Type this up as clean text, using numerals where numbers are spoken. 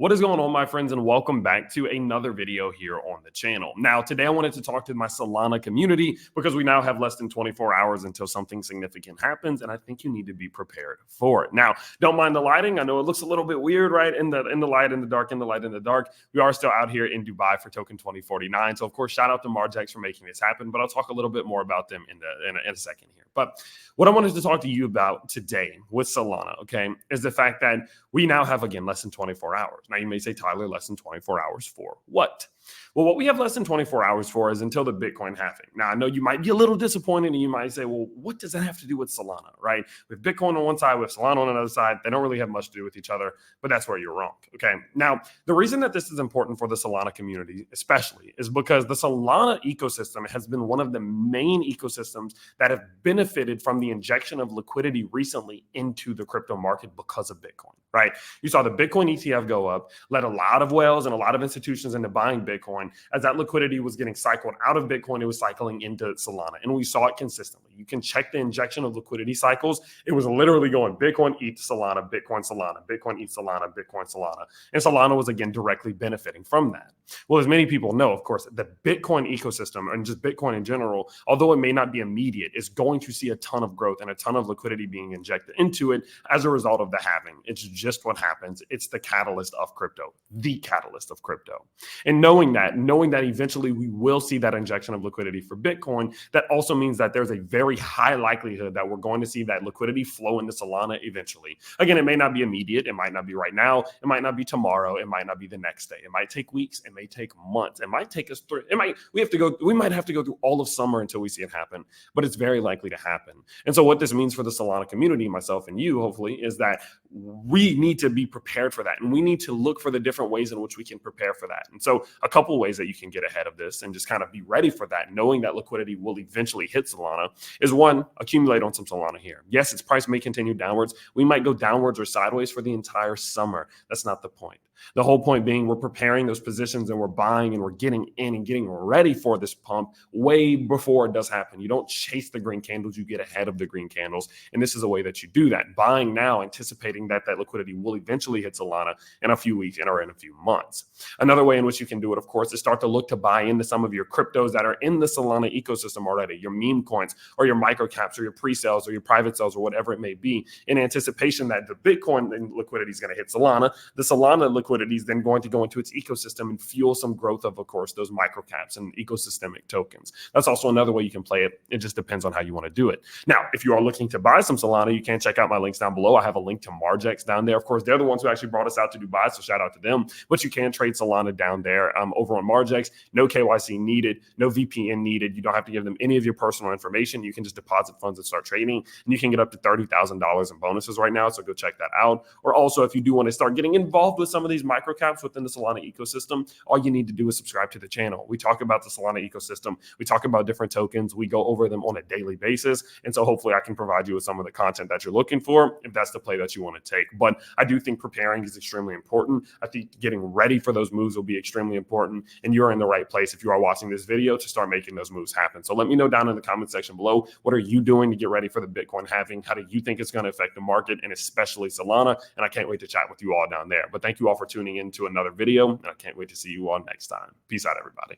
What is going on, my friends, and welcome back to another video here on the channel. Now, today I wanted to talk to my Solana community because we now have less than 24 hours until something significant happens, and I think you need to be prepared for it. Now, don't mind the lighting. I know it looks a little bit weird, right? In the light, in the dark, in the light, in the dark. We are still out here in Dubai for token 2049. So, of course, shout out to Margex for making this happen, but I'll talk a little bit more about them in a second here. But what I wanted to talk to you about today with Solana, okay, is the fact that we now have, again, less than 24 hours. Now, you may say, Tyler, less than 24 hours for what? Well, what we have less than 24 hours for is until the Bitcoin halving. Now, I know you might be a little disappointed and you might say, well, what does that have to do with Solana, right? With Bitcoin on one side, with Solana on another side, they don't really have much to do with each other, but that's where you're wrong, okay? Now, the reason that this is important for the Solana community especially is because the Solana ecosystem has been one of the main ecosystems that have benefited from the injection of liquidity recently into the crypto market because of Bitcoin, right? You saw the Bitcoin ETF go up, led a lot of whales and a lot of institutions into buying Bitcoin. As that liquidity was getting cycled out of Bitcoin, it was cycling into Solana. And we saw it consistently. You can check the injection of liquidity cycles. It was literally going Bitcoin, ETH, Solana, Bitcoin, Solana, Bitcoin, ETH, Solana, Bitcoin, Solana. And Solana was, again, directly benefiting from that. Well, as many people know, of course, the Bitcoin ecosystem and just Bitcoin in general, although it may not be immediate, is going to see a ton of growth and a ton of liquidity being injected into it as a result of the halving. It's just what happens. It's the catalyst of crypto, the catalyst of crypto. And knowing that eventually we will see that injection of liquidity for Bitcoin, that also means that there's a very high likelihood that we're going to see that liquidity flow into Solana eventually. Again, it may not be immediate. It might not be right now. It might not be tomorrow. It might not be the next day. It might take weeks. It may take months. It might take us through. We might have to go through all of summer until we see it happen, but it's very likely to happen. And so what this means for the Solana community, myself and you, hopefully, is that we need to be prepared for that. And we need to look for the different ways in which we can prepare for that. And so a couple ways that you can get ahead of this and just kind of be ready for that, knowing that liquidity will eventually hit Solana, is one, accumulate on some Solana here. Yes, its price may continue downwards. We might go downwards or sideways for the entire summer. That's not the point. The whole point being we're preparing those positions and we're buying and we're getting in and getting ready for this pump way before it does happen. You don't chase the green candles, you get ahead of the green candles. And this is a way that you do that. Buying now, anticipating that liquidity will eventually hit Solana in a few weeks or in a few months. Another way in which you can do it, of course, is start to look to buy into some of your cryptos that are in the Solana ecosystem already, your meme coins or your micro caps or your pre-sales or your private sales or whatever it may be, in anticipation that the Bitcoin liquidity is going to hit Solana. The Solana liquidity is then going to go into its ecosystem and fuel some growth of course, those micro caps and ecosystemic tokens. That's also another way you can play it. It just depends on how you want to do it. Now, if you are looking to buy some Solana, you can check out my links down below. I have a link to Margex down there. Of course, they're the ones who actually brought us out to Dubai, so shout out to them. But you can trade Solana down there over on Margex. No KYC needed, no VPN needed. You don't have to give them any of your personal information. You can just deposit funds and start trading, and you can get up to $30,000 in bonuses right now, so go check that out. Or also, if you do want to start getting involved with some of these micro caps within the Solana ecosystem, all you need to do is subscribe to the channel. We talk about the Solana ecosystem. We talk about different tokens. We go over them on a daily basis. And so hopefully I can provide you with some of the content that you're looking for if that's the play that you want to take. But I do think preparing is extremely important. I think getting ready for those moves will be extremely important. And you're in the right place if you are watching this video to start making those moves happen. So let me know down in the comment section below, what are you doing to get ready for the Bitcoin halving? How do you think it's going to affect the market and especially Solana? And I can't wait to chat with you all down there. But thank you all for tuning in to another video. And I can't wait to see you all next time. Peace out, everybody.